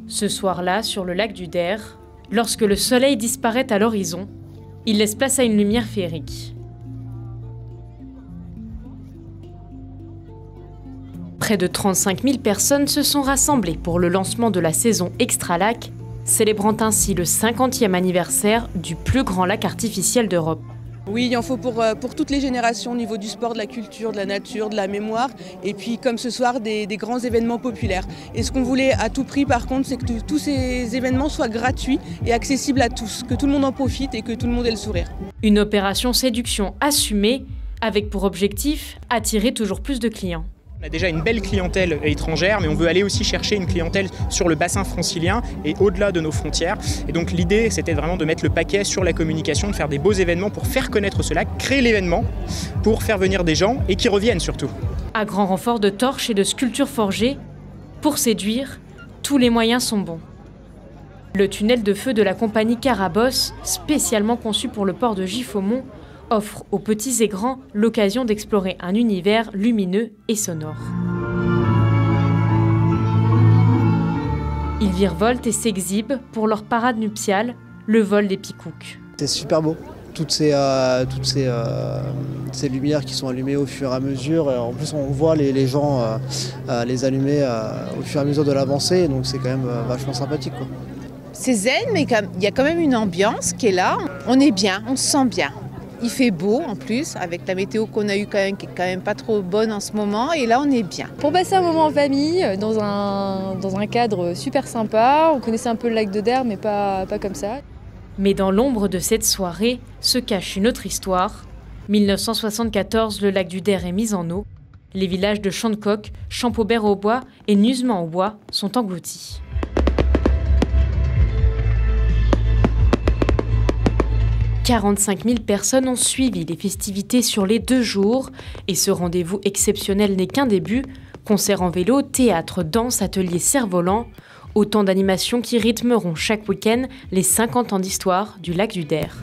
Ce soir-là, sur le lac du Der, lorsque le soleil disparaît à l'horizon, il laisse place à une lumière féerique. Près de 35 000 personnes se sont rassemblées pour le lancement de la saison Extra Lac, célébrant ainsi le 50e anniversaire du plus grand lac artificiel d'Europe. Oui, il en faut pour toutes les générations au niveau du sport, de la culture, de la nature, de la mémoire et puis comme ce soir des grands événements populaires. Et ce qu'on voulait à tout prix par contre, c'est que tous ces événements soient gratuits et accessibles à tous, que tout le monde en profite et que tout le monde ait le sourire. Une opération séduction assumée avec pour objectif attirer toujours plus de clients. On a déjà une belle clientèle étrangère, mais on veut aller aussi chercher une clientèle sur le bassin francilien et au-delà de nos frontières. Et donc l'idée, c'était vraiment de mettre le paquet sur la communication, de faire des beaux événements pour faire connaître ce lac, créer l'événement, pour faire venir des gens et qui reviennent surtout. À grand renfort de torches et de sculptures forgées, pour séduire, tous les moyens sont bons. Le tunnel de feu de la compagnie Carabosse, spécialement conçu pour le port de Giffaumont, offre aux petits et grands l'occasion d'explorer un univers lumineux et sonore. Ils virevoltent et s'exhibent pour leur parade nuptiale, le vol des Picoucs. C'est super beau, toutes ces lumières qui sont allumées au fur et à mesure. En plus, on voit les gens les allumer au fur et à mesure de l'avancée, donc c'est quand même vachement sympathique, quoi. C'est zen, mais il y a quand même une ambiance qui est là. On est bien, on se sent bien. Il fait beau en plus, avec la météo qu'on a eue qui est quand même pas trop bonne en ce moment, et là on est bien. Pour passer un moment en famille, dans un cadre super sympa, on connaissait un peu le lac de Der, mais pas comme ça. Mais dans l'ombre de cette soirée se cache une autre histoire. 1974, le lac du Der est mis en eau. Les villages de Chantecoq, Champaubert-au-Bois et Nuzement-au-Bois sont engloutis. 45 000 personnes ont suivi les festivités sur les 2 jours et ce rendez-vous exceptionnel n'est qu'un début. Concerts en vélo, théâtre, danse, ateliers cerfs-volants, autant d'animations qui rythmeront chaque week-end les 50 ans d'histoire du lac du Der.